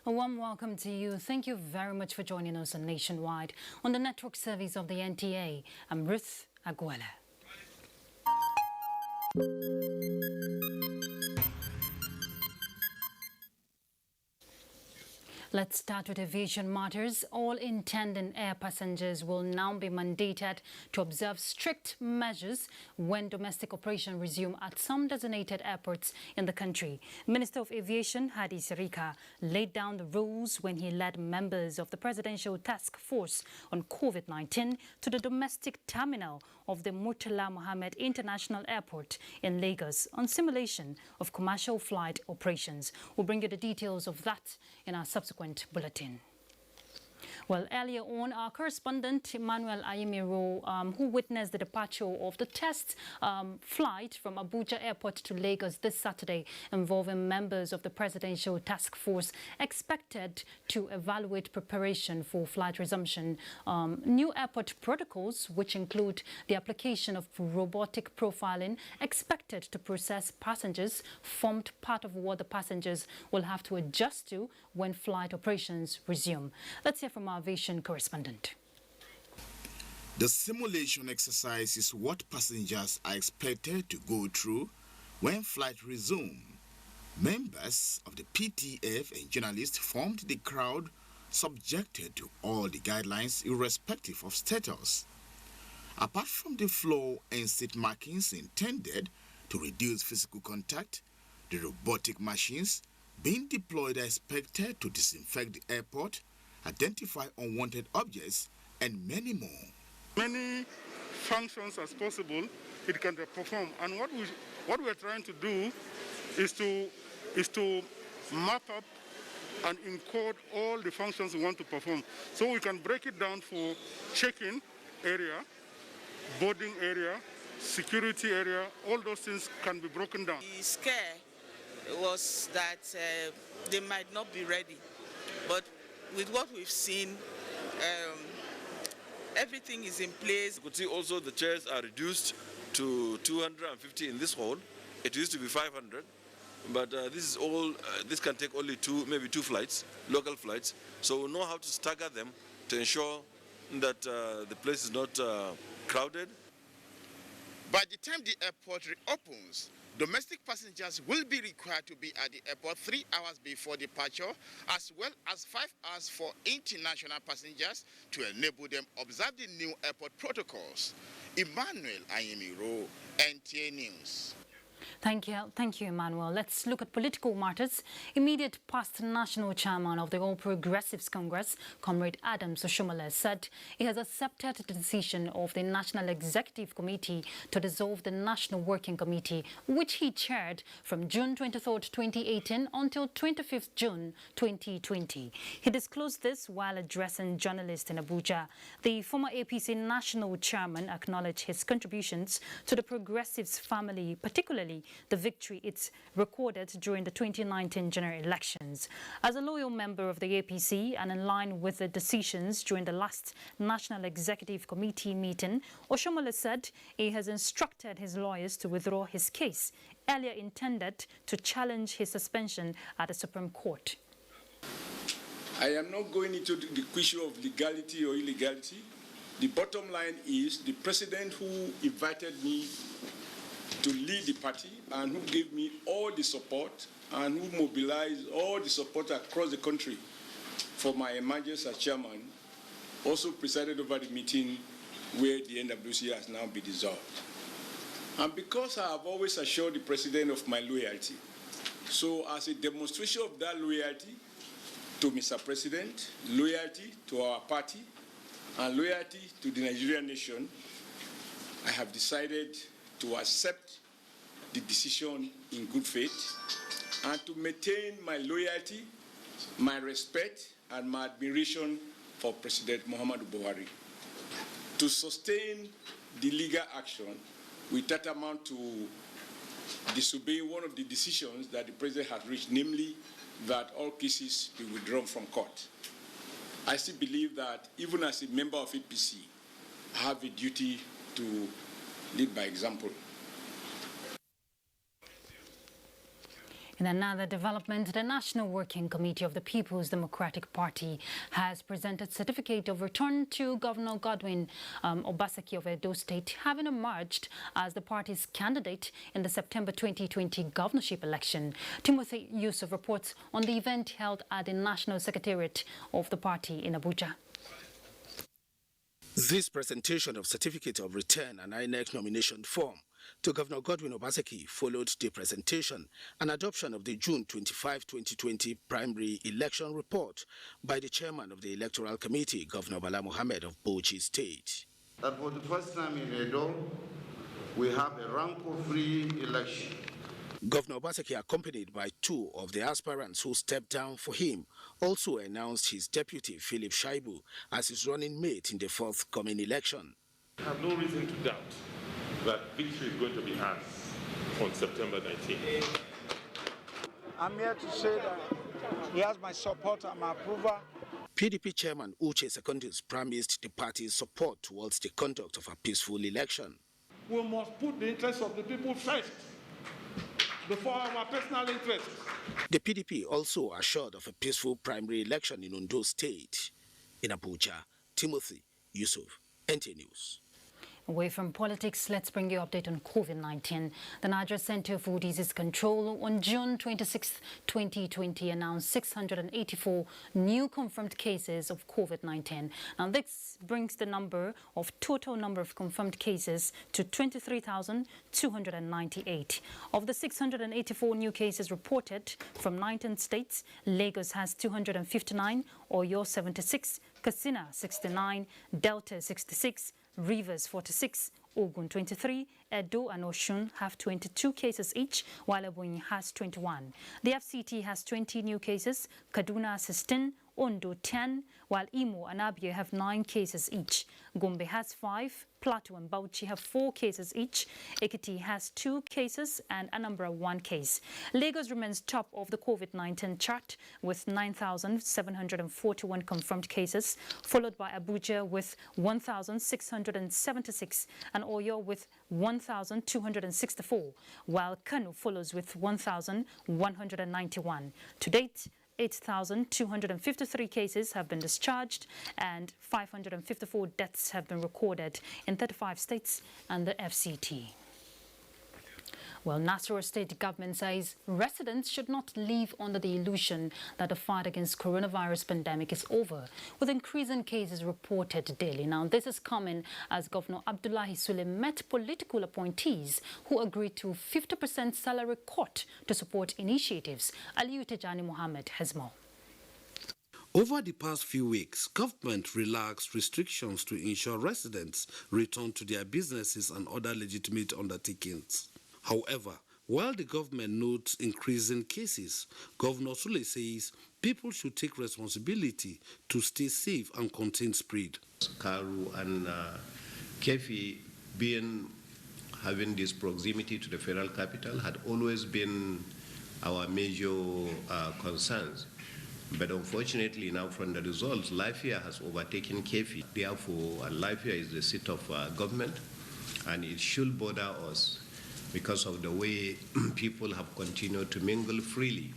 A warm welcome to you. Thank you very much for joining us on Nationwide on the network service of the NTA. I'm Ruth Aguela. Let's start with aviation matters. All intending air passengers will now be mandated to observe strict measures when domestic operations resume at some designated airports in the country. Minister of Aviation Hadi Sirika laid down the rules when he led members of the Presidential Task Force on COVID-19 to the domestic terminal of the Murtala Mohammed International Airport in Lagos on simulation of commercial flight operations. We'll bring you the details of that in our subsequent bulletin. Well, earlier on, our correspondent Emmanuel Ayimiro, who witnessed the departure of the test flight from Abuja Airport to Lagos this Saturday, involving members of the Presidential Task Force, expected to evaluate preparation for flight resumption. New airport protocols, which include the application of robotic profiling, expected to process passengers, formed part of what the passengers will have to adjust to when flight operations resume. Let's hear from our aviation correspondent. The simulation exercise is what passengers are expected to go through when flight resume. Members of the PTF and journalists formed the crowd subjected to all the guidelines irrespective of status. Apart from the floor and seat markings intended to reduce physical contact, the robotic machines being deployed are expected to disinfect the airport, identify unwanted objects, and many more. Many functions as possible it can perform, and what we are trying to do is to map up and encode all the functions we want to perform, so we can break it down for check-in area, boarding area, security area. All those things can be broken down. The scare was that they might not be ready, but with what we've seen, everything is in place. You could see also the chairs are reduced to 250 in this hall. It used to be 500, but this is all. This can take only maybe two flights, local flights. So we know how to stagger them to ensure that the place is not crowded. By the time the airport reopens, domestic passengers will be required to be at the airport 3 hours before departure, as well as 5 hours for international passengers to enable them observe the new airport protocols. Emmanuel Ayimiro, NTA News. Thank you, Emmanuel. Let's look at political matters. Immediate past national chairman of the All Progressives Congress, Comrade Adams Oshomole, said he has accepted the decision of the National Executive Committee to dissolve the National Working Committee, which he chaired from June 23, 2018 until 25th June 2020. He disclosed this while addressing journalists in Abuja. The former APC national chairman acknowledged his contributions to the Progressives family, particularly the victory it's recorded during the 2019 general elections. As a loyal member of the APC and in line with the decisions during the last National Executive Committee meeting, Oshomole said he has instructed his lawyers to withdraw his case, earlier intended to challenge his suspension at the Supreme Court. I am not going into the issue of legality or illegality. The bottom line is the president who invited me to lead the party and who gave me all the support and who mobilized all the support across the country for my emergence as chairman, also presided over the meeting where the NWC has now been dissolved. And because I have always assured the president of my loyalty, so as a demonstration of that loyalty to Mr. President, loyalty to our party, and loyalty to the Nigerian nation, I have decided to accept the decision in good faith and to maintain my loyalty, my respect, and my admiration for President Muhammadu Buhari. To sustain the legal action will tantamount to disobey one of the decisions that the President has reached, namely that all cases be withdrawn from court. I still believe that even as a member of APC, I have a duty to lead by example. In another development, the National Working Committee of the People's Democratic Party has presented certificate of return to Governor Godwin Obaseki of Edo State, having emerged as the party's candidate in the September 2020 governorship election. Timothy Yusuf reports on the event held at the National Secretariat of the party in Abuja. This presentation of certificate of return and INEC nomination form to Governor Godwin Obaseki followed the presentation and adoption of the June 25, 2020 primary election report by the chairman of the Electoral Committee, Governor Bala Mohammed of Bauchi State. That for the first time in Edo, we have a rancor-free election. Governor Obaseki, accompanied by two of the aspirants who stepped down for him, also announced his deputy, Philip Shaibu, as his running mate in the forthcoming election. I have no reason to doubt that victory is going to be ours on September 19th. I'm here to say that he has my support and my approval. PDP chairman Uche Secondus promised the party's support towards the conduct of a peaceful election. We must put the interests of the people first, before our personal interests. The PDP also assured of a peaceful primary election in Ondo State. In Abuja, Timothy Yusuf, NT News. Away from politics, let's bring you an update on COVID-19. The Nigerian Center for Disease Control on June 26, 2020 announced 684 new confirmed cases of COVID-19. Now this brings the total number of confirmed cases to 23,298. Of the 684 new cases reported from 19 states, Lagos has 259, Oyo 76, Katsina 69, Delta 66, Rivers 46, Ogun 23, Edo and Osun have 22 cases each, while Ebonyi has 21. The FCT has 20 new cases, Kaduna 16, Ondo 10, while Imo and Abia have 9 cases each. Gombe has 5, Plateau and Bauchi have 4 cases each. Ekiti has 2 cases and Anambra 1 case. Lagos remains top of the COVID-19 chart with 9,741 confirmed cases, followed by Abuja with 1,676 and Oyo with 1,264, while Kano follows with 1,191. To date, 8,253 cases have been discharged and 554 deaths have been recorded in 35 states and the FCT. Well, Nasarawa State government says residents should not live under the illusion that the fight against coronavirus pandemic is over, with increasing cases reported daily. Now, this is coming as Governor Abdullahi Sule met political appointees who agreed to 50% salary cut to support initiatives. Aliyu Tejani Mohammed has more. Over the past few weeks, government relaxed restrictions to ensure residents return to their businesses and other legitimate undertakings. However, while the government notes increasing cases, Governor Sule says people should take responsibility to stay safe and contain spread. Karu and Kefi having this proximity to the federal capital had always been our major concerns. But unfortunately now from the results, Lafia has overtaken Kefi. Therefore, Lafia is the seat of government and it should bother us because of the way people have continued to mingle freely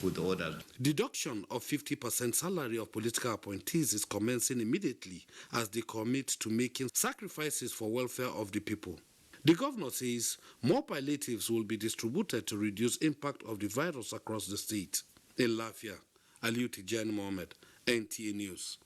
with others. Deduction of 50% salary of political appointees is commencing immediately as they commit to making sacrifices for welfare of the people. The governor says more palliatives will be distributed to reduce impact of the virus across the state. In Lafia, Aliyu Tijani Mohammed, NTA News.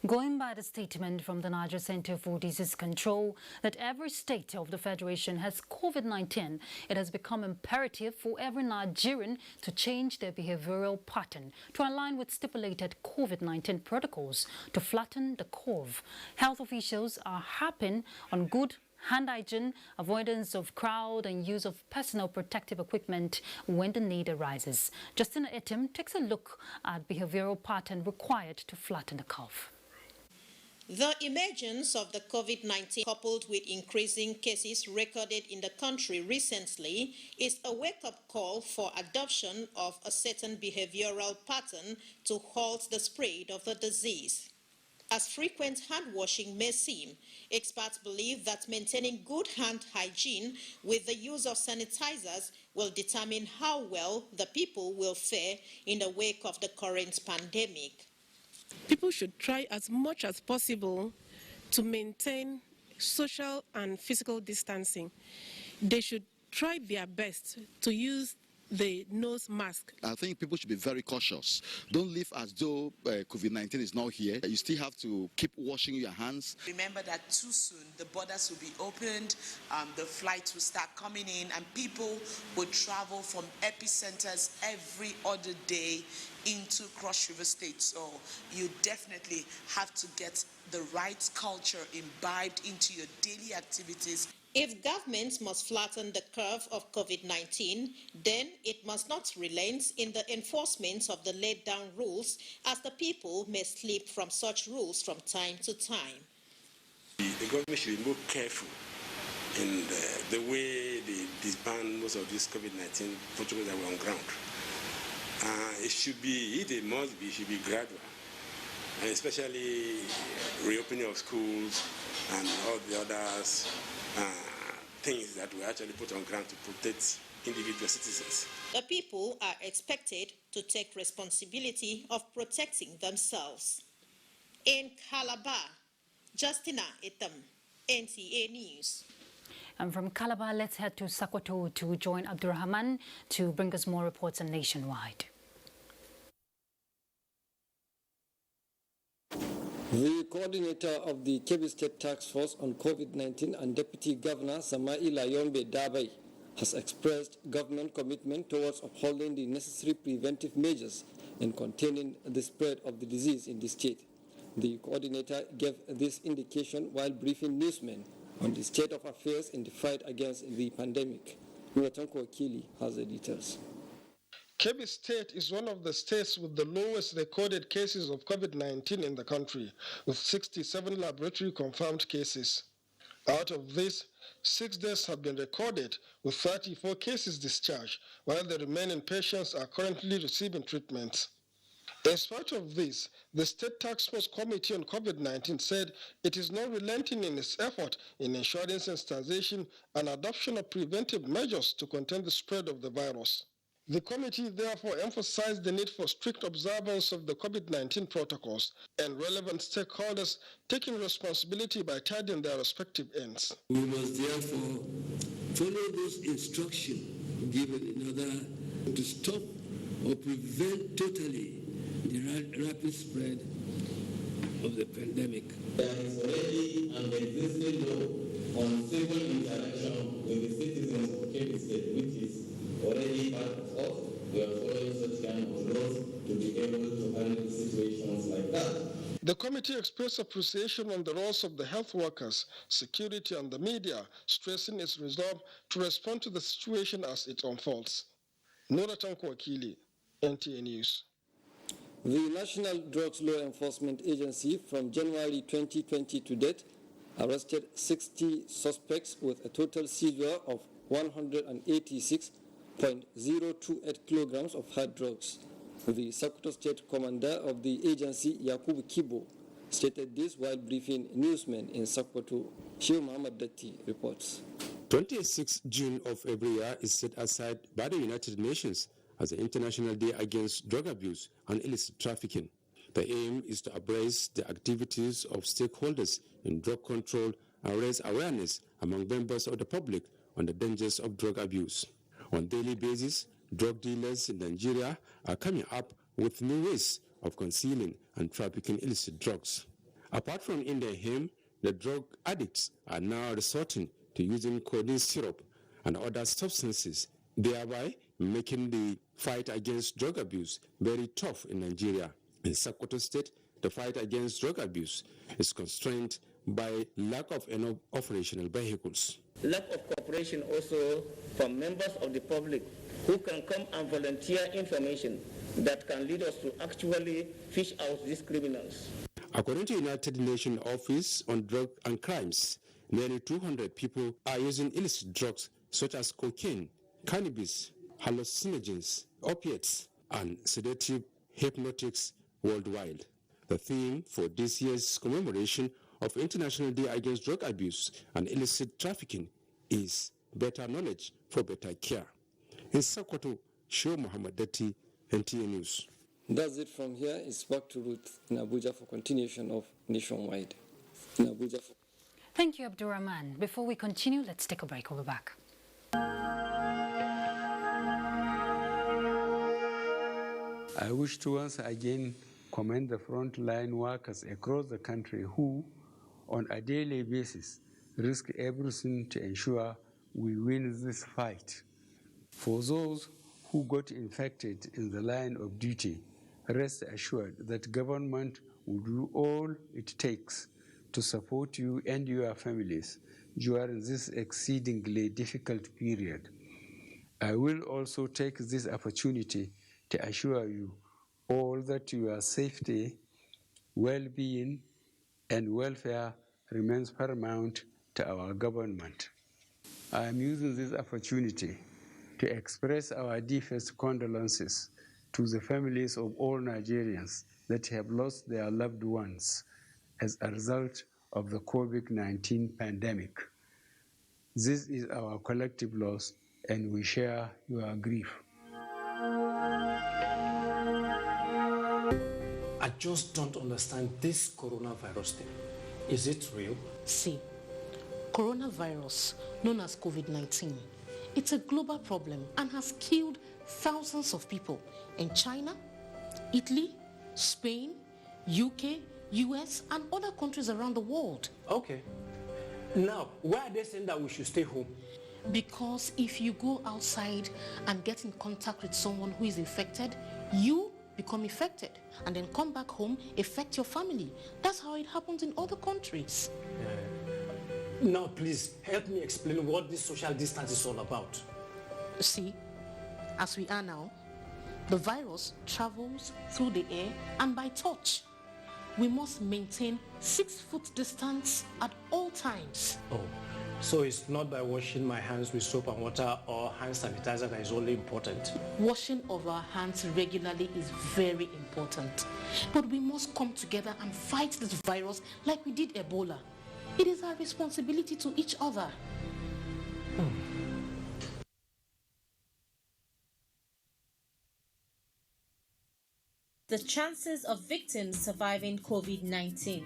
Going by the statement from the Niger Center for Disease Control that every state of the Federation has COVID-19, it has become imperative for every Nigerian to change their behavioral pattern to align with stipulated COVID-19 protocols to flatten the curve. Health officials are harping on good hand hygiene, avoidance of crowd and use of personal protective equipment when the need arises. Justina Etim takes a look at behavioral pattern required to flatten the curve. The emergence of the COVID-19 coupled with increasing cases recorded in the country recently is a wake-up call for adoption of a certain behavioral pattern to halt the spread of the disease. As frequent hand washing may seem, experts believe that maintaining good hand hygiene with the use of sanitizers will determine how well the people will fare in the wake of the current pandemic. People should try as much as possible to maintain social and physical distancing. They should try their best to use the nose mask. I think people should be very cautious. Don't live as though COVID-19 is not here. You still have to keep washing your hands. Remember that too soon the borders will be opened, the flights will start coming in, and people will travel from epicenters every other day into Cross River State. So you definitely have to get the right culture imbibed into your daily activities. If governments must flatten the curve of COVID-19, then it must not relent in the enforcement of the laid down rules, as the people may slip from such rules from time to time. The government should be more careful in the way they disband most of these COVID-19 protocols that were on ground. It should be gradual, and especially reopening of schools and all the others. Things that we actually put on ground to protect individual citizens. The people are expected to take responsibility of protecting themselves. In Calabar, Justina Etam, NTA News. And from Calabar, let's head to Sokoto to join Abdurrahman to bring us more reports on Nationwide. The coordinator of the Kebbi State Task Force on COVID-19 and Deputy Governor Samaila Yombe Dabai has expressed government commitment towards upholding the necessary preventive measures in containing the spread of the disease in the state. The coordinator gave this indication while briefing newsmen on the state of affairs in the fight against the pandemic. Nuwatanko Akili has the details. Kebbi State is one of the states with the lowest recorded cases of COVID-19 in the country, with 67 laboratory-confirmed cases. Out of this, 6 deaths have been recorded, with 34 cases discharged, while the remaining patients are currently receiving treatment. In spite of this, the State Task Force Committee on COVID-19 said it is not relenting in its effort in ensuring sensitization and adoption of preventive measures to contain the spread of the virus. The committee therefore emphasized the need for strict observance of the COVID-19 protocols and relevant stakeholders taking responsibility by tidying their respective ends. We must therefore follow those instructions given in order to stop or prevent totally the rapid spread of the pandemic. There is already an existing law on civil interaction with the citizens of Kebbi State, which is already part of us. We are following such kind of laws to be able to handle situations like that. The committee expressed appreciation on the roles of the health workers, security, and the media, stressing its resolve to respond to the situation as it unfolds. Noratanko Akili, NTA News. The National Drugs Law Enforcement Agency from January 2020 to date arrested 60 suspects with a total seizure of 186.028 kilograms of hard drugs. The Sokoto State Commander of the agency, Yakubu Kibo, stated this while briefing newsmen in Sokoto. Sheikh Muhammad Datti reports. 26 June of every year is set aside by the United Nations as the International Day Against Drug Abuse and Illicit Trafficking. The aim is to embrace the activities of stakeholders in drug control and raise awareness among members of the public on the dangers of drug abuse. On a daily basis, drug dealers in Nigeria are coming up with new ways of concealing and trafficking illicit drugs. Apart from in their aim, the drug addicts are now resorting to using codeine syrup and other substances, thereby making the fight against drug abuse very tough in Nigeria. In Sokoto State, the fight against drug abuse is constrained by lack of enough operational vehicles. Lack of cooperation also from members of the public who can come and volunteer information that can lead us to actually fish out these criminals. According to United Nations Office on Drug and Crimes, nearly 200 people are using illicit drugs such as cocaine, cannabis, hallucinogens, opiates, and sedative hypnotics worldwide. The theme for this year's commemoration of International Day Against Drug Abuse and Illicit Trafficking is Better Knowledge for Better Care. In Sokoto, Show Muhammad Dati, NTA News. That's it from here. It's back to Ruth in Abuja for continuation of Nationwide. In Abuja. Thank you, Abdurrahman. Before we continue, let's take a break. We'll be back. I wish to once again commend the frontline workers across the country who, on a daily basis, risk everything to ensure we win this fight. For those who got infected in the line of duty, rest assured that government will do all it takes to support you and your families during this exceedingly difficult period. I will also take this opportunity to assure you all that your safety, well-being, and welfare remains paramount to our government. I am using this opportunity to express our deepest condolences to the families of all Nigerians that have lost their loved ones as a result of the COVID-19 pandemic. This is our collective loss, and we share your grief. I just don't understand this coronavirus thing. Is it real? See, coronavirus, known as COVID-19, it's a global problem and has killed thousands of people in China, Italy, Spain, UK, US, and other countries around the world. Okay. Now, why are they saying that we should stay home? Because if you go outside and get in contact with someone who is infected, you become infected and then come back home, affect your family. That's how it happens in other countries. Now, please, help me explain what this social distance is all about. See, as we are now, the virus travels through the air and by touch. We must maintain 6-foot distance at all times. Oh, so it's not by washing my hands with soap and water or hand sanitizer that is only important? Washing of our hands regularly is very important. But we must come together and fight this virus like we did Ebola. It is our responsibility to each other. The chances of victims surviving COVID-19.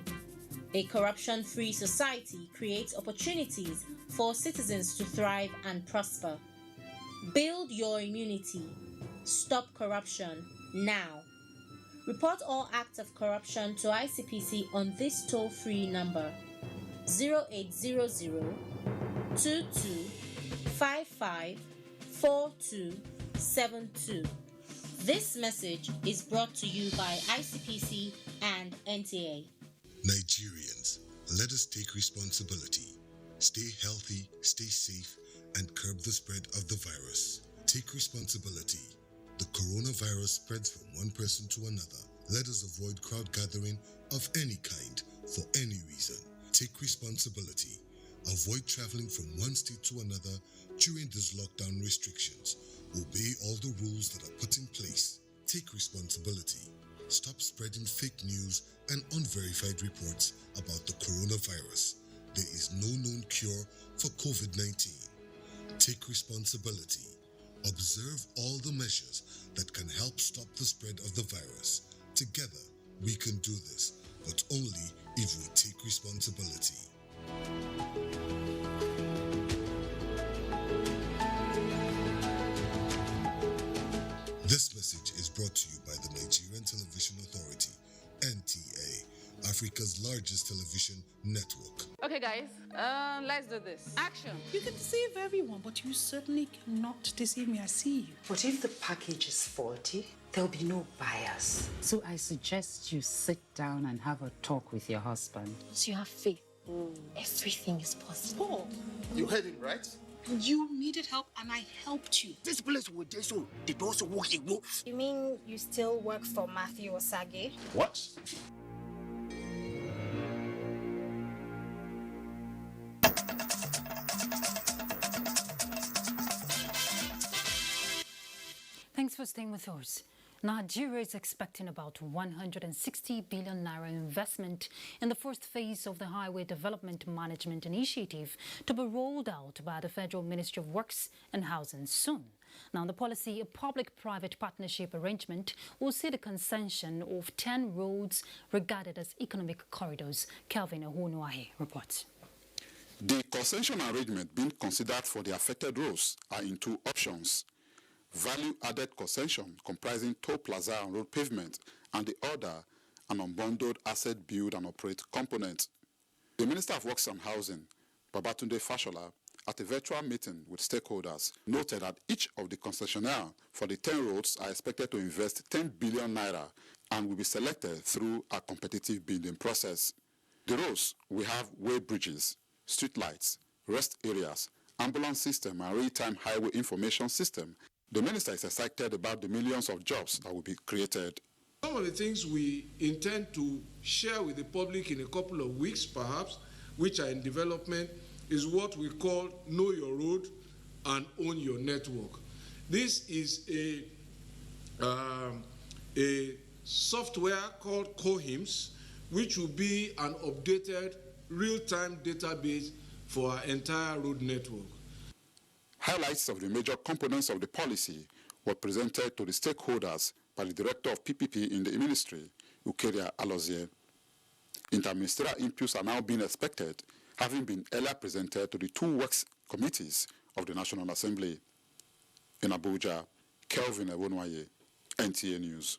A corruption-free society creates opportunities for citizens to thrive and prosper. Build your immunity. Stop corruption now. Report all acts of corruption to ICPC on this toll-free number 0800 22 55 4272. This message is brought to you by ICPC and NTA. Nigerians, let us take responsibility. Stay healthy, stay safe, and curb the spread of the virus. Take responsibility. The coronavirus spreads from one person to another. Let us avoid crowd gathering of any kind for any reason. Take responsibility. Avoid traveling from one state to another during these lockdown restrictions. Obey all the rules that are put in place. Take responsibility. Stop spreading fake news and unverified reports about the coronavirus. There is no known cure for COVID-19. Take responsibility. Observe all the measures that can help stop the spread of the virus. Together, we can do this, but only if we take responsibility. This message is brought to you by the Nigerian Television Authority, NTA, Africa's largest television network. Okay, guys, let's do this. Action. You can deceive everyone, but you certainly cannot deceive me. I see you. But if the package is faulty, there'll be no buyers. So I suggest you sit down and have a talk with your husband. So you have faith. Everything is possible. You heard him, right? You needed help and I helped you. This place will do so. They also work in wolf. You mean you still work for Matthew Osage? What? Thanks for staying with us. Nigeria is expecting about 160 billion naira investment in the first phase of the Highway Development Management Initiative to be rolled out by the Federal Ministry of Works and Housing soon. Now, the policy, a public-private partnership arrangement, will see the concession of 10 roads regarded as economic corridors. Kelvin Ohunuahe reports. The concession arrangement being considered for the affected roads are in two options: value-added concession comprising toll plaza and road pavement, and the other, an unbundled asset build and operate component. The Minister of Works and Housing, Babatunde Fashola, at a virtual meeting with stakeholders, noted that each of the concessionaires for the 10 roads are expected to invest 10 billion naira and will be selected through a competitive bidding process. The roads will have way bridges, street lights, rest areas, ambulance system, and real-time highway information system. The minister is excited about the millions of jobs that will be created. Some of the things we intend to share with the public in a couple of weeks, perhaps, which are in development, is what we call Know Your Road and Own Your Network. This is a software called COHIMS, which will be an updated real-time database for our entire road network. Highlights of the major components of the policy were presented to the stakeholders by the Director of PPP in the ministry, Ukeria Alozie. Interministerial inputs are now being expected, having been earlier presented to the two works committees of the National Assembly. In Abuja, Kelvin Ewonwaye, NTA News.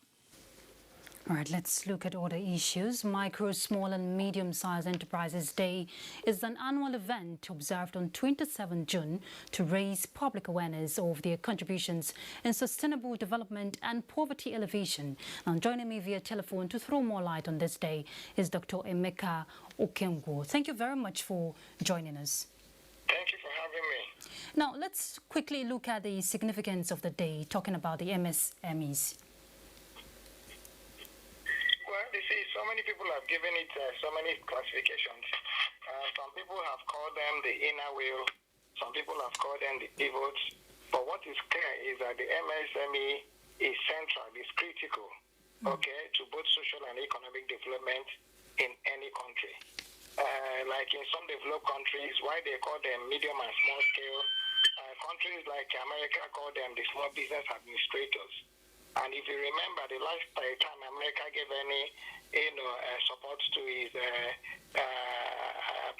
All right, let's look at other issues. Micro, Small and Medium-Sized Enterprises Day is an annual event observed on 27 June to raise public awareness of their contributions in sustainable development and poverty alleviation. Now, joining me via telephone to throw more light on this day is Dr. Emeka Okengwu. Thank you very much for joining us. Thank you for having me. Now, let's quickly look at the significance of the day, talking about the MSMEs. You see, so many people have given it so many classifications. Some people have called them the inner wheel. Some people have called them the pivots. But what is clear is that the MSME is central, is critical, okay, to both social and economic development in any country. Like in some developed countries, why they call them medium and small scale, countries like America call them the small business administrators. And if you remember, the last time America gave any, support to his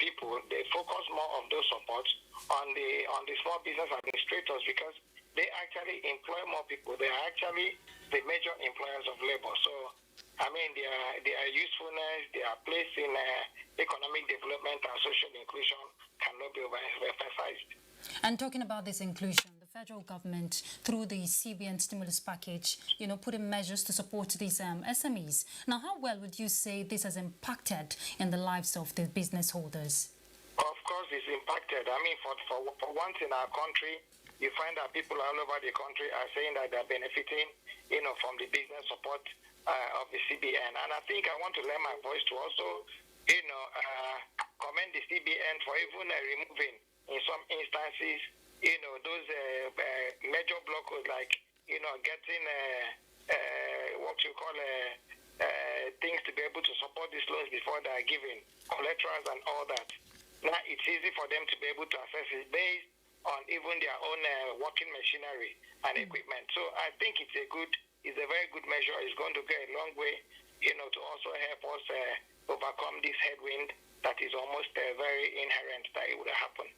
people, they focus more of those supports on the small business administrators because they actually employ more people. They are actually the major employers of labor. So, I mean, their usefulness, their place in economic development and social inclusion cannot be overemphasized. And talking about this inclusion, the federal government, through the CBN stimulus package, put in measures to support these SMEs. Now, how well would you say this has impacted in the lives of the business holders? Of course, it's impacted. I mean, for once in our country, you find that people all over the country are saying that they're benefiting, from the business support of the CBN. And I think I want to lend my voice to also, commend the CBN for even removing, in some instances, those major blockers like, getting what you call things to be able to support these loans before they are given, collaterals and all that. Now it's easy for them to be able to access it based on even their own working machinery and equipment. So I think it's a very good measure. It's going to go a long way, to also help us overcome this headwind that is almost very inherent that it would happen.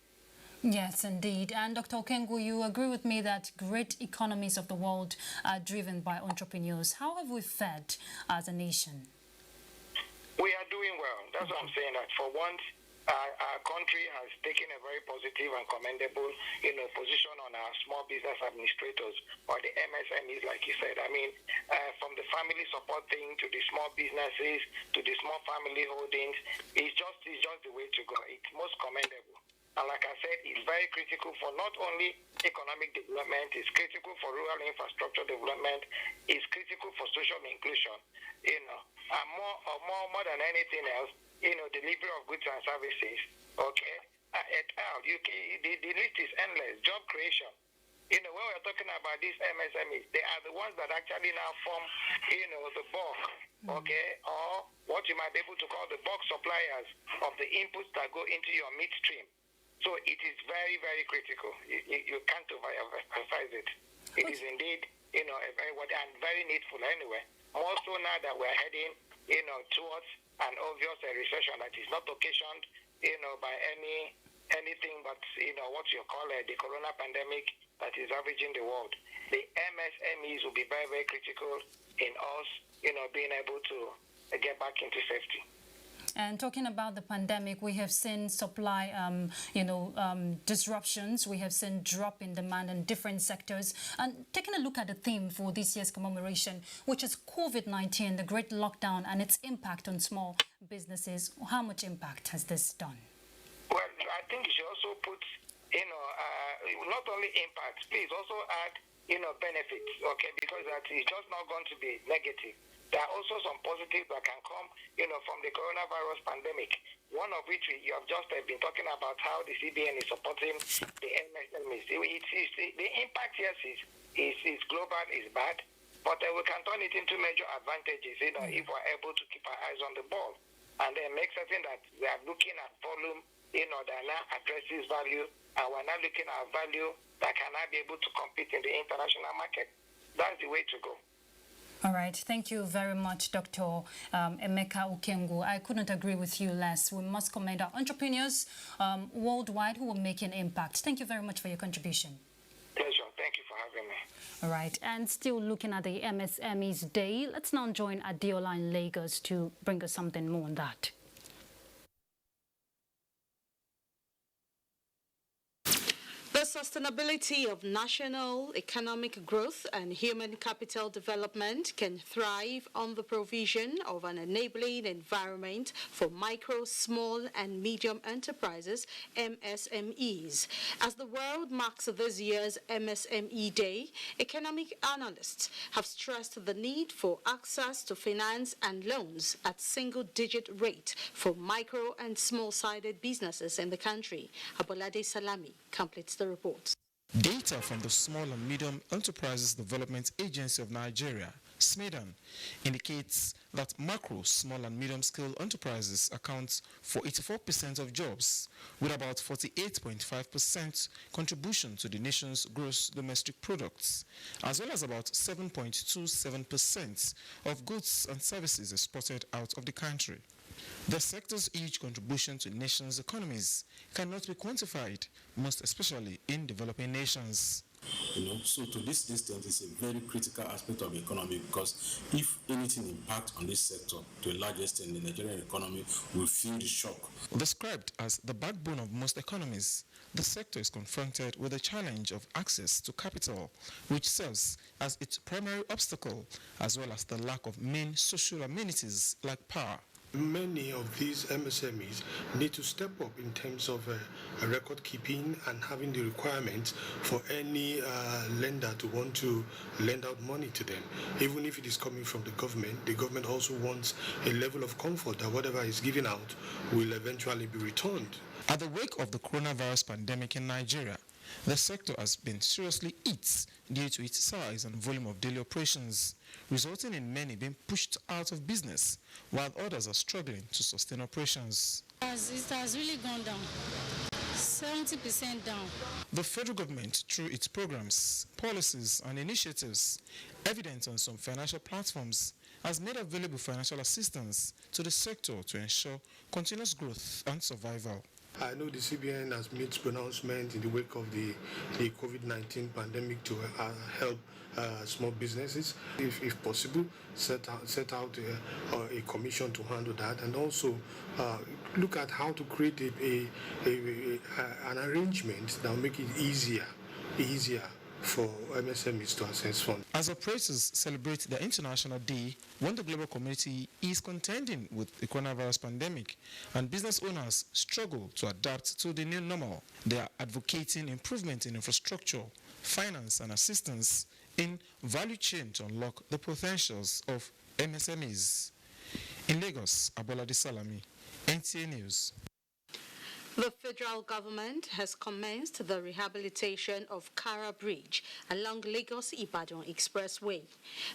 Yes, indeed. And Dr. Okengwu, you agree with me that great economies of the world are driven by entrepreneurs. How have we fared as a nation? We are doing well. That's what I'm saying, that for once, our country has taken a very positive and commendable, position on our small business administrators, or the MSMEs, like you said. I mean, from the family support thing to the small businesses to the small family holdings, it's just the way to go. It's most commendable. And like I said, it's very critical for not only economic development, it's critical for rural infrastructure development, it's critical for social inclusion, and more than anything else, delivery of goods and services, okay? The list is endless. Job creation, when we're talking about these MSMEs, they are the ones that actually now form, the bulk, okay, or what you might be able to call the bulk suppliers of the inputs that go into your midstream. So it is very, very critical. You can't overemphasize it. It is indeed, and very needful anyway. More so now that we're heading, towards an obvious recession that is not occasioned, by anything but, what you call the corona pandemic that is ravaging the world. The MSMEs will be very, very critical in us, being able to get back into safety. And talking about the pandemic, we have seen supply, disruptions. We have seen drop in demand in different sectors. And taking a look at the theme for this year's commemoration, which is COVID-19, the Great Lockdown, and its impact on small businesses. How much impact has this done? Well, I think you should also put, not only impact, please also add, benefits, okay, because that is just not going to be negative. There are also some positives that can come, from the coronavirus pandemic. One of which you have just been talking about how the CBN is supporting the MSMEs. The impact, yes, is global, is bad, but we can turn it into major advantages, if we're able to keep our eyes on the ball and then make certain that we are looking at volume, that now addresses value, and we're now looking at value that can now be able to compete in the international market. That's the way to go. All right. Thank you very much, Dr. Emeka Okengu. I couldn't agree with you less. We must commend our entrepreneurs worldwide who will make an impact. Thank you very much for your contribution. Pleasure. Thank you for having me. All right. And still looking at the MSMEs Day, let's now join Adiola in Lagos to bring us something more on that. The sustainability of national economic growth and human capital development can thrive on the provision of an enabling environment for micro, small and medium enterprises, MSMEs. As the world marks this year's MSME Day, economic analysts have stressed the need for access to finance and loans at single-digit rate for micro and small-sided businesses in the country. Abolade Salami completes the report. Data from the Small and Medium Enterprises Development Agency of Nigeria, SMEDAN, indicates that macro, small and medium-scale enterprises account for 84% of jobs, with about 48.5% contribution to the nation's gross domestic products, as well as about 7.27% of goods and services exported out of the country. The sector's huge contribution to nations' economies cannot be quantified, most especially in developing nations. So to this extent, it's a very critical aspect of the economy, because if anything impacts on this sector, to a large extent, the Nigerian economy will feel the shock. Described as the backbone of most economies, the sector is confronted with the challenge of access to capital, which serves as its primary obstacle, as well as the lack of main social amenities like power. Many of these MSMEs need to step up in terms of record keeping and having the requirements for any lender to want to lend out money to them. Even if it is coming from the government also wants a level of comfort that whatever is given out will eventually be returned. At the wake of the coronavirus pandemic in Nigeria, the sector has been seriously hit due to its size and volume of daily operations, resulting in many being pushed out of business, while others are struggling to sustain operations. It has really gone down, 70% down. The federal government, through its programs, policies and initiatives, evident on some financial platforms, has made available financial assistance to the sector to ensure continuous growth and survival. I know the CBN has made pronouncement in the wake of the COVID-19 pandemic to help small businesses, if possible, set out a commission to handle that, and also look at how to create an arrangement that will make it easier for MSMEs to access funds. As operators celebrate the International Day when the global community is contending with the coronavirus pandemic and business owners struggle to adapt to the new normal, they are advocating improvement in infrastructure, finance and assistance in value chain to unlock the potentials of MSMEs. In Lagos, Abolade Salami, NTA News. The federal government has commenced the rehabilitation of Kara Bridge along Lagos-Ibadan Expressway.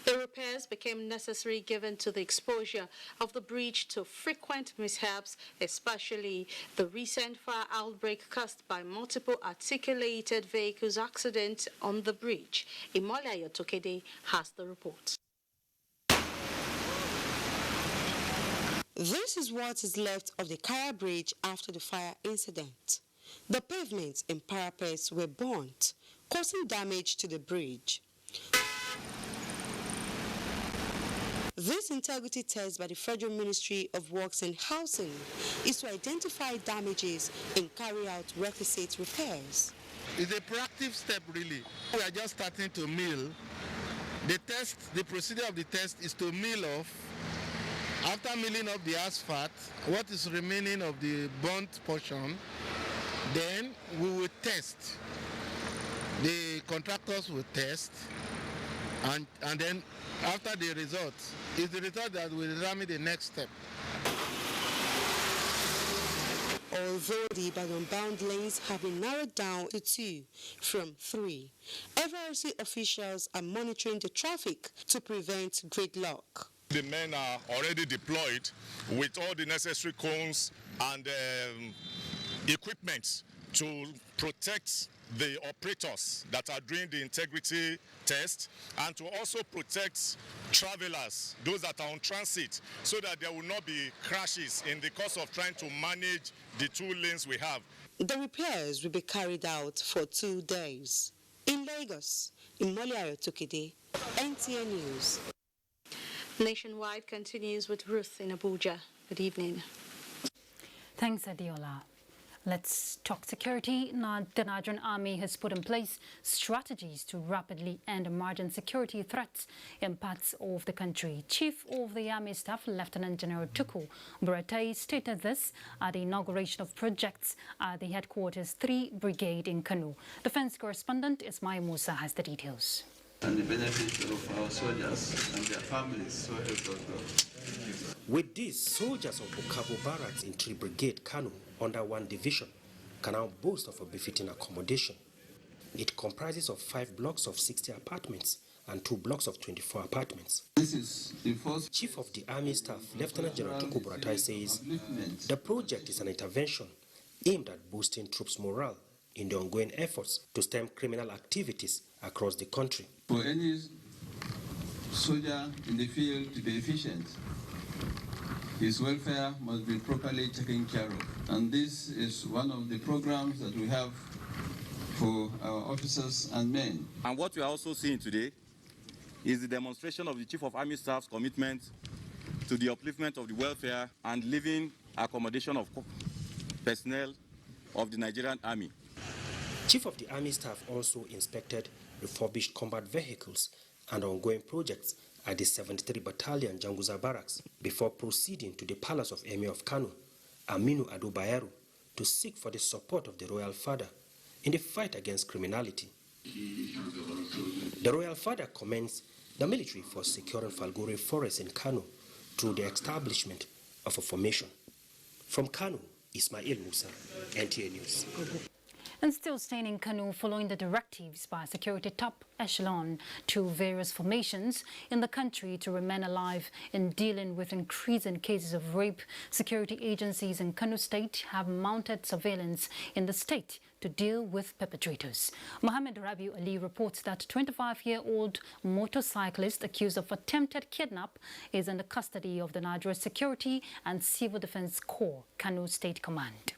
The repairs became necessary given to the exposure of the bridge to frequent mishaps, especially the recent fire outbreak caused by multiple articulated vehicles accidents on the bridge. Imolayo Tokede has the report. This is what is left of the Kara Bridge after the fire incident. The pavements and parapets were burnt, causing damage to the bridge. This integrity test by the Federal Ministry of Works and Housing is to identify damages and carry out requisite repairs. It's a proactive step, really. We are just starting to mill. The procedure of the test is to mill off. After milling off the asphalt, what is remaining of the burnt portion, then we will test. The contractors will test, and then after the result, it's the result that will determine the next step. Although the Ibadan-bound lanes have been narrowed down to 2 from 3, FRC officials are monitoring the traffic to prevent gridlock. The men are already deployed with all the necessary cones and equipment to protect the operators that are doing the integrity test and to also protect travelers, those that are on transit, so that there will not be crashes in the course of trying to manage the 2 lanes we have. The repairs will be carried out for 2 days. In Lagos, Imolayo Tokede, NTN News. Nationwide continues with Ruth in Abuja. Good evening. Thanks, Adiola. Let's talk security. The Nigerian Army has put in place strategies to rapidly end emerging security threats in parts of the country. Chief of the Army Staff, Lieutenant General Tuku Buratai, stated this at the inauguration of projects at the headquarters 3 Brigade in Kano. Defense correspondent Ismail Musa has the details. And the benefit of our soldiers and their families, so help us God. With this, soldiers of Bukavu Barracks in 3 Brigade Kano, under 1 division, can now boast of a befitting accommodation. It comprises of 5 blocks of 60 apartments and 2 blocks of 24 apartments. This is the first. Chief of the Army Staff, Lieutenant General Tuku Buratai, says the project is an intervention aimed at boosting troops' morale in the ongoing efforts to stem criminal activities across the country. For any soldier in the field to be efficient, his welfare must be properly taken care of. And this is one of the programs that we have for our officers and men. And what we are also seeing today is the demonstration of the Chief of Army Staff's commitment to the upliftment of the welfare and living accommodation of personnel of the Nigerian Army. Chief of the Army Staff also inspected refurbished combat vehicles and ongoing projects at the 73 Battalion Janguza Barracks before proceeding to the Palace of Emir of Kano, Aminu Ado Bayero, to seek for the support of the Royal Father in the fight against criminality. The Royal Father commends the military for securing Falgore Forest in Kano through the establishment of a formation. From Kano, Ismail Musa, NTA News. And still staying in Kano, following the directives by security top echelon to various formations in the country to remain alive in dealing with increasing cases of rape, security agencies in Kano State have mounted surveillance in the state to deal with perpetrators. Mohammed Rabiu Ali reports that 25-year-old motorcyclist accused of attempted kidnap is in the custody of the Nigeria Security and Civil Defense Corps, Kano State Command.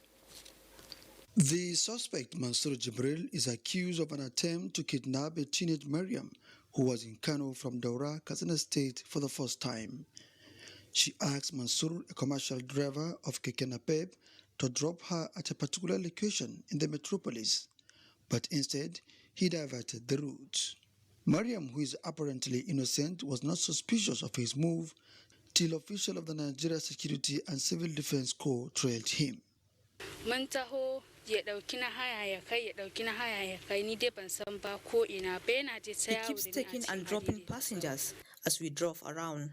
The suspect, Mansour Jibril, is accused of an attempt to kidnap a teenage Mariam who was in Kano from Daura, Katsina State for the first time. She asked Mansour, a commercial driver of Keke Napep, to drop her at a particular location in the metropolis, but instead he diverted the route. Mariam, who is apparently innocent, was not suspicious of his move till officials of the Nigeria Security and Civil Defense Corps trailed him. He keeps taking and dropping passengers as we drove around,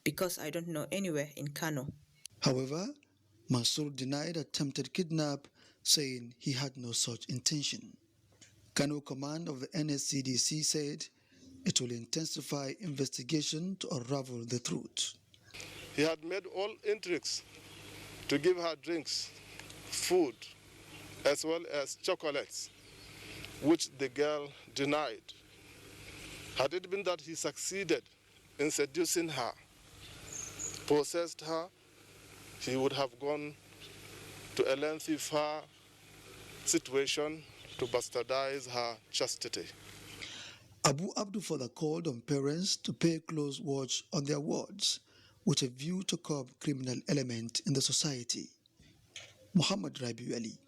because I don't know anywhere in Kano. However, Mansour denied attempted kidnap, saying he had no such intention. Kano Command of the NSCDC said it will intensify investigation to unravel the truth. He had made all intrigues to give her drinks, food, as well as chocolates, which the girl denied. Had it been that he succeeded in seducing her, possessed her, he would have gone to a lengthy, far situation to bastardize her chastity. Abu Abdu further called on parents to pay close watch on their wards with a view to curb criminal element in the society. Muhammad Rabiu Ali,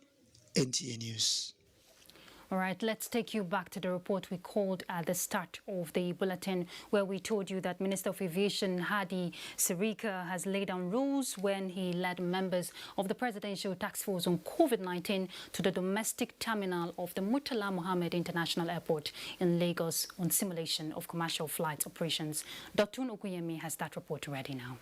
NTA News. All right, let's take you back to the report we called at the start of the bulletin, where we told you that Minister of Aviation Hadi Sirika has laid down rules when he led members of the Presidential Task Force on COVID-19 to the domestic terminal of the Murtala Mohammed International Airport in Lagos on simulation of commercial flight operations. Dotun Okuyemi has that report ready now.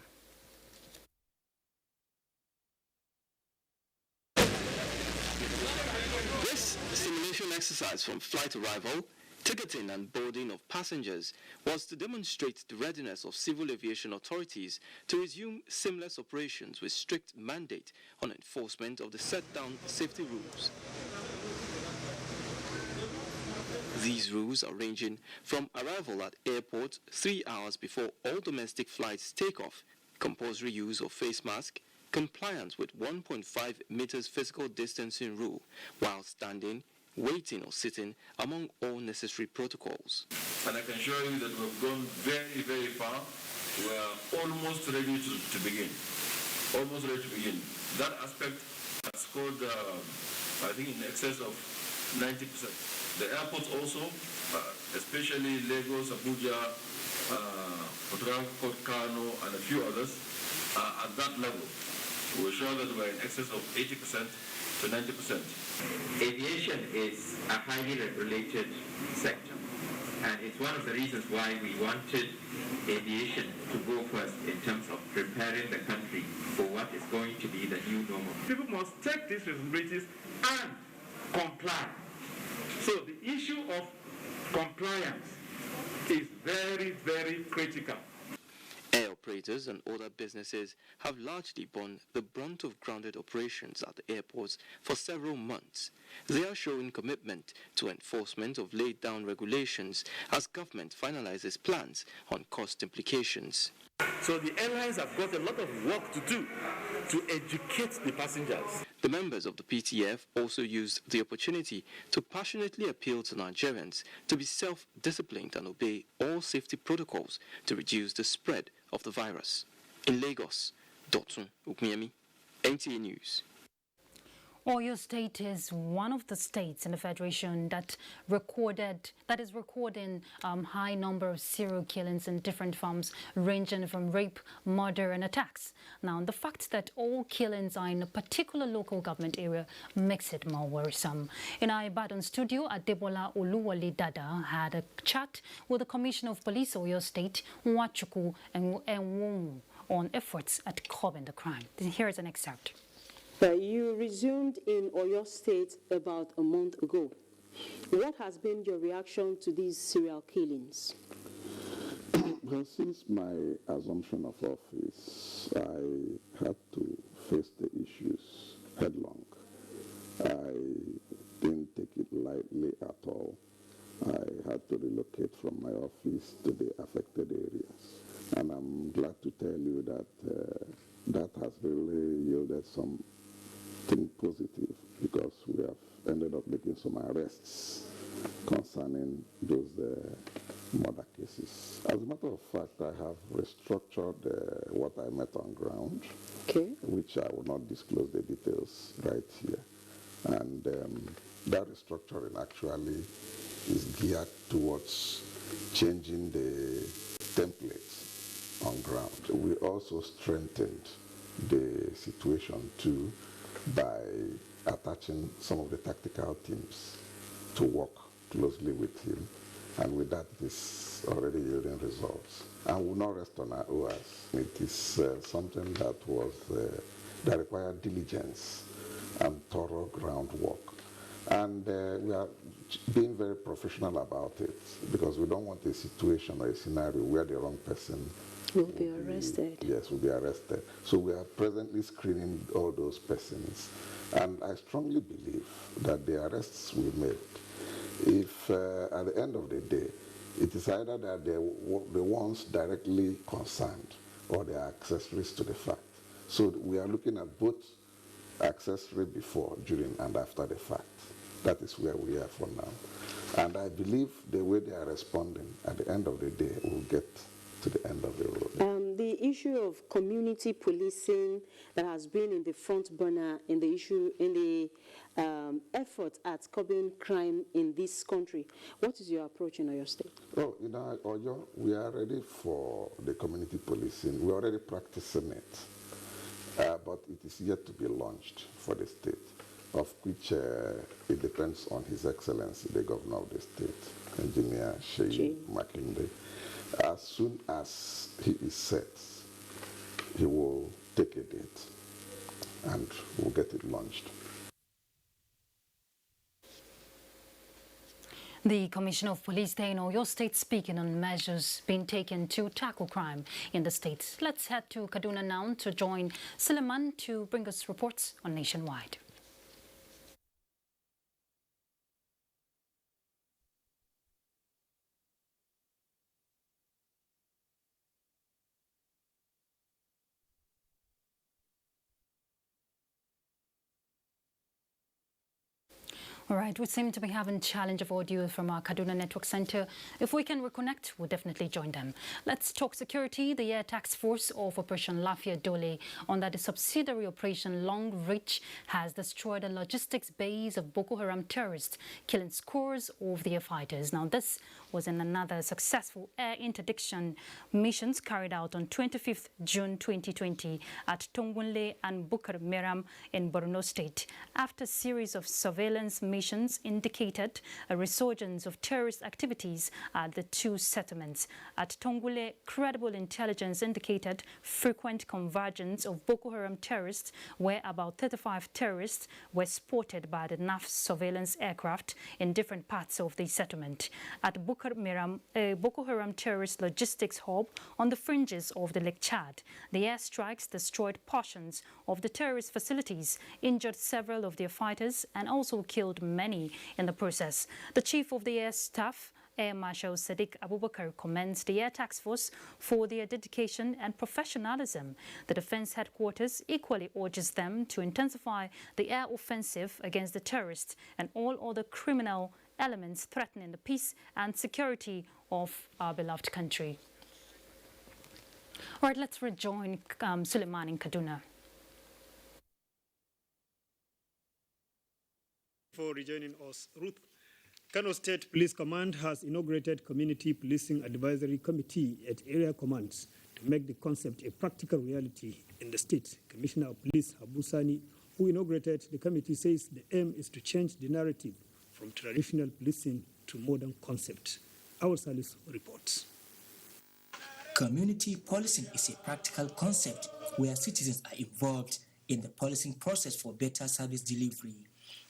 Exercise from flight arrival, ticketing and boarding of passengers was to demonstrate the readiness of civil aviation authorities to resume seamless operations with strict mandate on enforcement of the set-down safety rules. These rules are ranging from arrival at airport 3 hours before all domestic flights take off, compulsory use of face mask, compliance with 1.5 meters physical distancing rule while standing, waiting or sitting, among all necessary protocols. And I can assure you that we've gone very, very far. We are almost ready to begin. Almost ready to begin. That aspect has scored, I think, in excess of 90%. The airports also, especially Lagos, Abuja, Port Harcourt, Kano, and a few others, are at that level. We're sure that we're in excess of 80% to 90%. Aviation is a highly regulated sector, and it's one of the reasons why we wanted aviation to go first in terms of preparing the country for what is going to be the new normal. People must take these responsibilities and comply. So the issue of compliance is very, very critical. Air operators and other businesses have largely borne the brunt of grounded operations at the airports for several months. They are showing commitment to enforcement of laid-down regulations as government finalizes plans on cost implications. So the airlines have got a lot of work to do to educate the passengers. The members of the PTF also used the opportunity to passionately appeal to Nigerians to be self-disciplined and obey all safety protocols to reduce the spread of the virus. In Lagos, Dotun Okuyemi, NTA News. Oyo State is one of the states in the Federation that is recording high number of serial killings in different forms, ranging from rape, murder, and attacks. Now, the fact that all killings are in a particular local government area makes it more worrisome. In our Ibadan studio, Adebola Oluwole Dada had a chat with the Commissioner of Police Oyo State, Nwachuku Enwonwu, on efforts at curbing the crime. Here is an excerpt. You resumed in Oyo State about a month ago. What has been your reaction to these serial killings? Well, since my assumption of office, I had to face the issues headlong. I didn't take it lightly at all. I had to relocate from my office to the affected areas. And I'm glad to tell you that that has really yielded something positive, because we have ended up making some arrests concerning those murder cases. As a matter of fact, I have restructured what I met on ground, which I will not disclose the details right here. And that restructuring actually is geared towards changing the templates on ground. We also strengthened the situation too by attaching some of the tactical teams to work closely with him, and with that it is already yielding results. And will not rest on our oars. It is something that was that require diligence and thorough groundwork. And we are being very professional about it because we don't want a situation or a scenario where the wrong person will be arrested. Yes, will be arrested. So we are presently screening all those persons. And I strongly believe that the arrests we made, if at the end of the day, it is either that they're the ones directly concerned or they are accessories to the fact. So we are looking at both accessory before, during, and after the fact. That is where we are for now. And I believe the way they are responding, at the end of the day, we'll get to the end of the road. The issue of community policing that has been in the front burner in the effort at curbing crime in this country. What is your approach in Oyo State? Oh, in Oyo, we are ready for the community policing. We're already practicing it, but it is yet to be launched for the state, of which it depends on His Excellency, the Governor of the state, Engineer Sheyi Makinde. As soon as he is set, he will take a date and we'll get it launched. The Commissioner of Police there in Oyo State speaking on measures being taken to tackle crime in the state. Let's head to Kaduna now to join Suleiman to bring us reports on Nationwide. All right, we seem to be having challenge of audio from our Kaduna Network Center. If we can reconnect, we'll definitely join them. Let's talk security. The Air Task Force of Operation Lafia Dole, under the subsidiary Operation Long Reach, has destroyed a logistics base of Boko Haram terrorists, killing scores of their fighters. Now, this was in another successful air interdiction missions carried out on 25th June 2020 at Tongunle and Bukar Meram in Borno State. After a series of surveillance missions indicated a resurgence of terrorist activities at the two settlements. At Tongule, credible intelligence indicated frequent convergence of Boko Haram terrorists, where about 35 terrorists were spotted by the NAF surveillance aircraft in different parts of the settlement. At Bukar Meram, a Boko Haram terrorist logistics hub on the fringes of the Lake Chad, the airstrikes destroyed portions of the terrorist facilities, injured several of their fighters, and also killed many in the process. The Chief of the Air Staff, Air Marshal Sadiq Abubakar, commends the Air Task Force for their dedication and professionalism. The Defense Headquarters equally urges them to intensify the air offensive against the terrorists and all other criminal elements threatening the peace and security of our beloved country. All right, let's rejoin Suleiman in Kaduna. For rejoining us, Ruth. Kano State Police Command has inaugurated Community Policing Advisory Committee at area commands to make the concept a practical reality in the state. Commissioner of Police Abu Sani, who inaugurated the committee, says the aim is to change the narrative from traditional policing to modern concept. Our Salis reports. Community policing is a practical concept where citizens are involved in the policing process for better service delivery.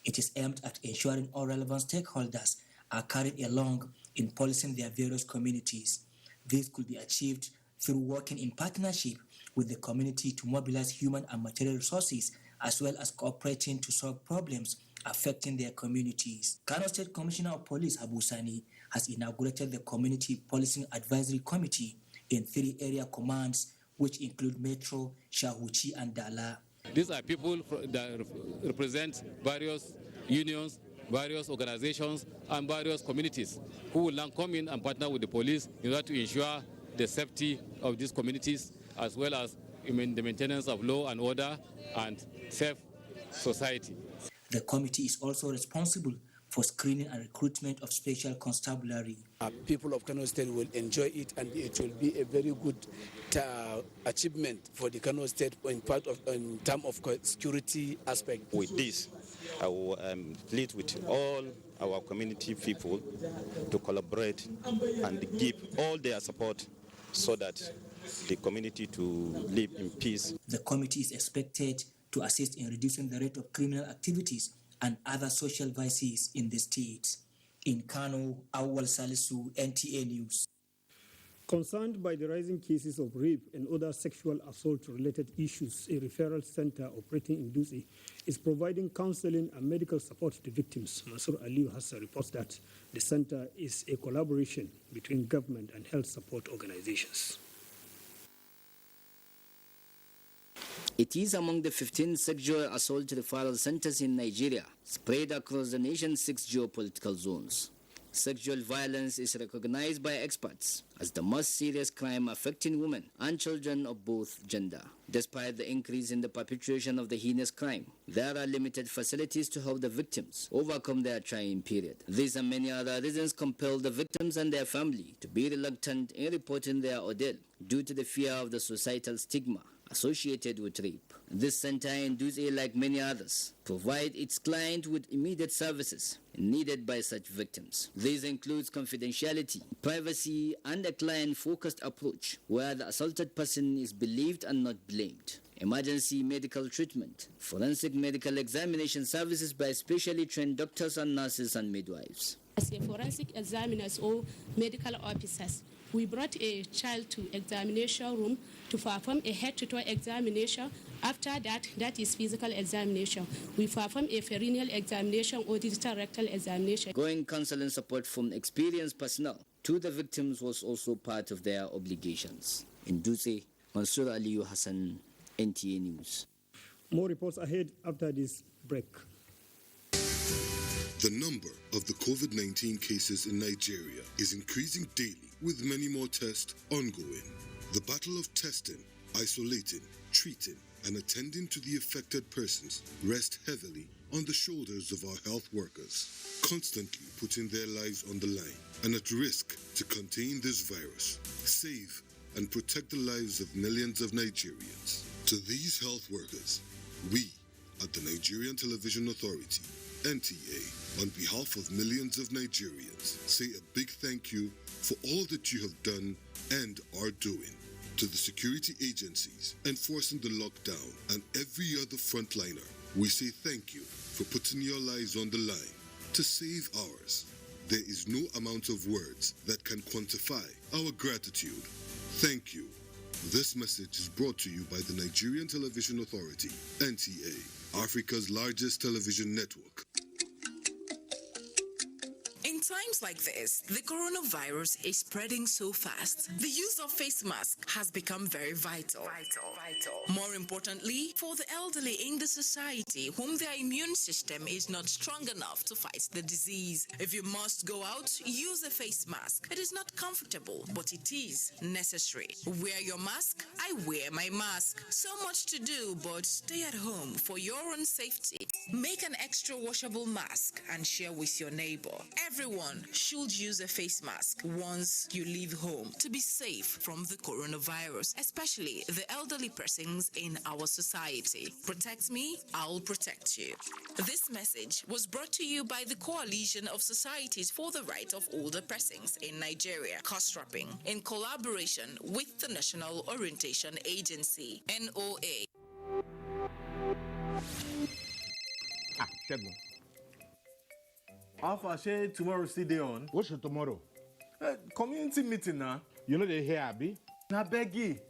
It is aimed at ensuring all relevant stakeholders are carried along in policing their various communities. This could be achieved through working in partnership with the community to mobilize human and material resources, as well as cooperating to solve problems affecting their communities. Kano State Commissioner of Police Abu Sani has inaugurated the Community Policing Advisory Committee in 3 area commands, which include Metro, Shahuchi, and Dala. These are people that represent various unions, various organizations, and various communities who will now come in and partner with the police in order to ensure the safety of these communities, as well as the maintenance of law and order and safe society. The committee is also responsible for screening and recruitment of special constabulary. People of Kano State will enjoy it, and it will be a very good achievement for the Kano State in terms of security aspect. With this, I will plead with all our community people to collaborate and give all their support so that the community to live in peace. The committee is expected to assist in reducing the rate of criminal activities and other social vices in the state. In Kano, Awal Salisu, NTA News. Concerned by the rising cases of rape and other sexual assault-related issues, a referral center operating in Dutse is providing counseling and medical support to victims. Mansur Aliyu Hassan reports that the center is a collaboration between government and health support organizations. It is among the 15 sexual assault referral centers in Nigeria, spread across the nation's 6 geopolitical zones. Sexual violence is recognized by experts as the most serious crime affecting women and children of both gender. Despite the increase in the perpetration of the heinous crime, there are limited facilities to help the victims overcome their trying period. These and many other reasons compel the victims and their family to be reluctant in reporting their ordeal due to the fear of the societal stigma associated with rape. This center in Dutse, like many others, provide its client with immediate services needed by such victims. This includes confidentiality, privacy, and a client-focused approach where the assaulted person is believed and not blamed. Emergency medical treatment, forensic medical examination services by specially trained doctors and nurses and midwives. As a forensic examiners or medical officers, we brought a child to examination room to perform a head-to-toe examination. After that is physical examination. We perform a perineal examination or digital rectal examination. Going counseling support from experienced personnel to the victims was also part of their obligations. In Dutse, Mansur Aliyu Hassan, NTA News. More reports ahead after this break. The number of the COVID-19 cases in Nigeria is increasing daily, with many more tests ongoing. The battle of testing, isolating, treating, and attending to the affected persons rests heavily on the shoulders of our health workers, constantly putting their lives on the line and at risk to contain this virus, save and protect the lives of millions of Nigerians. To these health workers, we at the Nigerian Television Authority, NTA, on behalf of millions of Nigerians, say a big thank you for all that you have done and are doing. To the security agencies enforcing the lockdown and every other frontliner, we say thank you for putting your lives on the line to save ours. There is no amount of words that can quantify our gratitude. Thank you. This message is brought to you by the Nigerian Television Authority, NTA, Africa's largest television network. In times like this, the coronavirus is spreading so fast. The use of face masks has become very vital. More importantly, for the elderly in the society whom their immune system is not strong enough to fight the disease. If you must go out, use a face mask. It is not comfortable, but it is necessary. Wear your mask, I wear my mask. So much to do, but stay at home for your own safety. Make an extra washable mask and share with your neighbor. Everyone should use a face mask once you leave home to be safe from the coronavirus, especially the elderly persons in our society. Protect me, I'll protect you. This message was brought to you by the Coalition of Societies for the Right of Older Persons in Nigeria, COSRAPPing, in collaboration with the National Orientation Agency, NOA. Alpha, say tomorrow still day on. What's your tomorrow? Community meeting now. You know they here, Abi? Now beggy.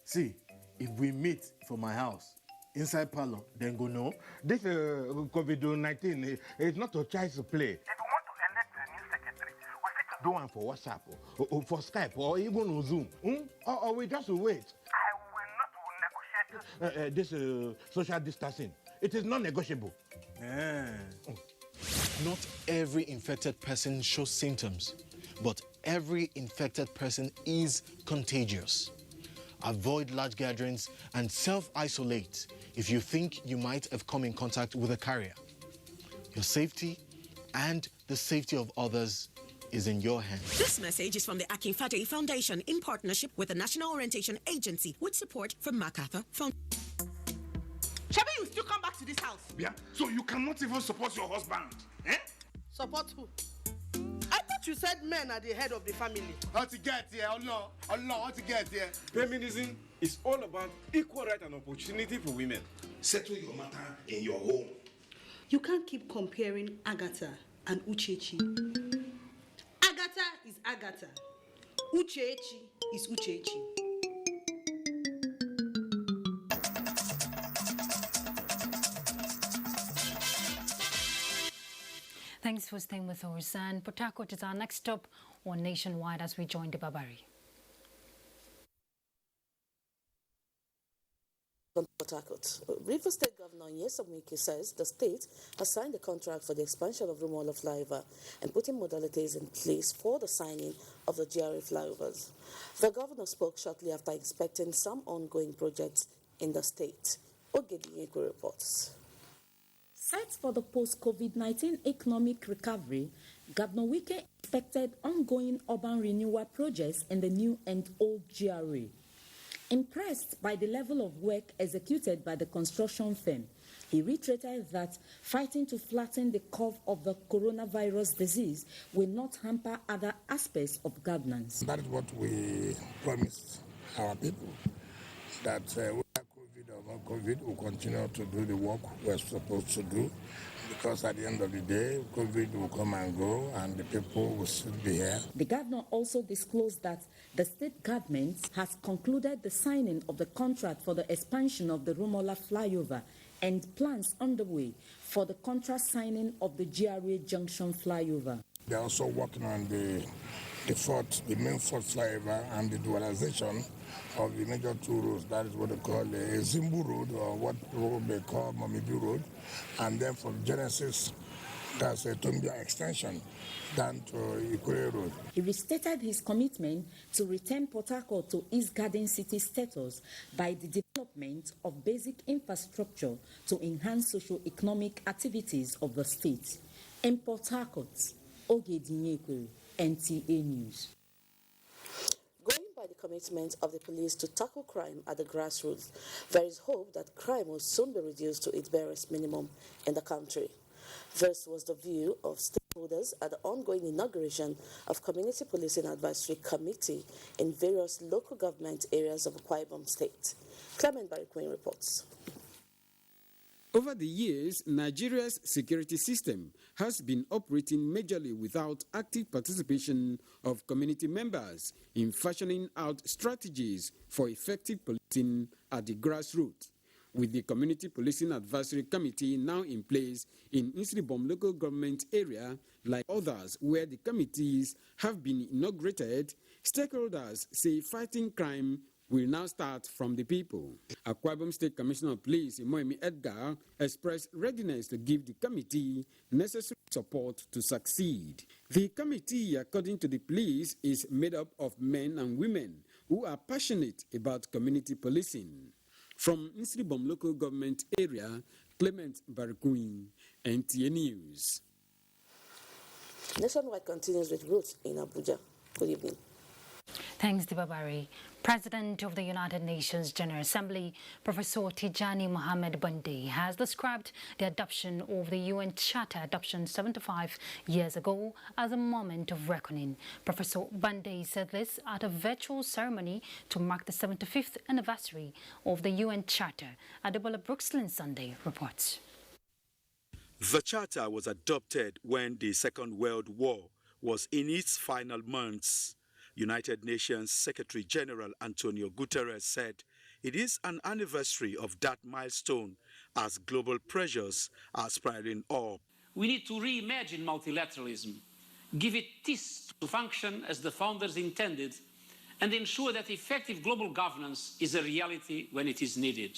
See, if we meet for my house, inside parlor, then go no. This COVID-19 is not a child's play. If we want to elect the new secretary, we fit to do one for WhatsApp, or for Skype, or even on Zoom. Or we just wait. I will not negotiate this social distancing. It is non-negotiable. Not every infected person shows symptoms, but every infected person is contagious. Avoid large gatherings and self-isolate if you think you might have come in contact with a carrier. Your safety and the safety of others is in your hands. This message is from the Akinfade Foundation in partnership with the National Orientation Agency with support from MacArthur Foundation. Shabi, you still come back to this house? Yeah, so you cannot even support your husband. Eh? Support who? I thought you said men are the head of the family. How to get here? Allah, how to get here? Feminism is all about equal right and opportunity for women. Settle your matter in your home. You can't keep comparing Agatha and Uchechi. Agatha is Agatha. Uchechi is Uchechi. Thanks for staying with us. And Port Harcourt is our next stop on Nationwide as we join the Babari. From Port Harcourt, River State Governor Nyesom says the state has signed a contract for the expansion of Rumola flyover and putting modalities in place for the signing of the GRA flyovers. The governor spoke shortly after inspecting some ongoing projects in the state. Ogedinyeko reports. Set for the post-COVID-19 economic recovery, Governor Wike inspected ongoing urban renewal projects in the new and old GRA. Impressed by the level of work executed by the construction firm, he reiterated that fighting to flatten the curve of the coronavirus disease will not hamper other aspects of governance. That is what we promised our people, that whether COVID or not COVID, we'll continue to do the work we're supposed to do, because at the end of the day, COVID will come and go and the people will still be here. The governor also disclosed that the state government has concluded the signing of the contract for the expansion of the Rumola flyover and plans underway for the contract signing of the GRA Junction flyover. They're also working on the main fourth flyover and the dualization of the major two roads. That is what they call the Zimbu Road, or what they call Mamidu Road. And then from Genesis, that's a Tombia extension down to Ikure Road. He restated his commitment to return Port Harcourt to East Garden City status by the development of basic infrastructure to enhance socio-economic activities of the state. In Port Harcourt, Ogedinyeko, NTA News. Going by the commitment of the police to tackle crime at the grassroots, there is hope that crime will soon be reduced to its barest minimum in the country. This was the view of stakeholders at the ongoing inauguration of Community Policing Advisory Committee in various local government areas of Akwa Ibom State. Clement Barikwin reports. Over the years, Nigeria's security system has been operating majorly without active participation of community members in fashioning out strategies for effective policing at the grassroots. With the Community Policing Advisory Committee now in place in Insribom local government area, like others where the committees have been inaugurated, stakeholders say fighting crime will now start from the people. Akwa Ibom State Commissioner of Police, Imoemi Edgar, expressed readiness to give the committee necessary support to succeed. The committee, according to the police, is made up of men and women who are passionate about community policing. From Insribom local government area, Clement Barikwin, NTA News. Nationwide continues with Ruth in Abuja. Good evening. Thanks, Dibabari. President of the United Nations General Assembly, Professor Tijani Mohamed Bande, has described the adoption of the UN Charter adoption 75 years ago as a moment of reckoning. Professor Bande said this at a virtual ceremony to mark the 75th anniversary of the UN Charter. Adebola Brookslyn Sunday reports. The Charter was adopted when the Second World War was in its final months. United Nations Secretary General Antonio Guterres said it is an anniversary of that milestone as global pressures are spiraling up. We need to reimagine multilateralism, give it teeth to function as the founders intended, and ensure that effective global governance is a reality when it is needed.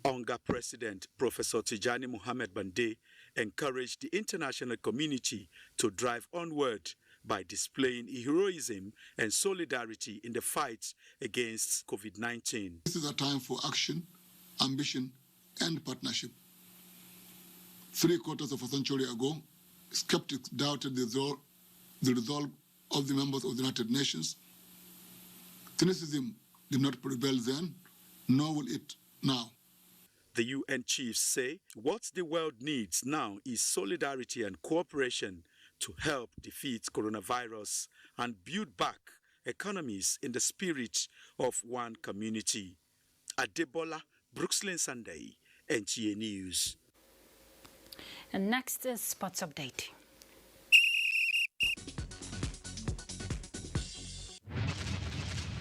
UNGA President Professor Tijani Mohamed Bande encouraged the international community to drive onward by displaying heroism and solidarity in the fight against COVID-19. This is a time for action, ambition, and partnership. 3/4 of a century ago, skeptics doubted the resolve of the members of the United Nations. Cynicism did not prevail then, nor will it now. The UN chiefs say what the world needs now is solidarity and cooperation to help defeat coronavirus and build back economies in the spirit of one community. Adebola Brookslyn Sunday, NTA News. And next is Sports Update.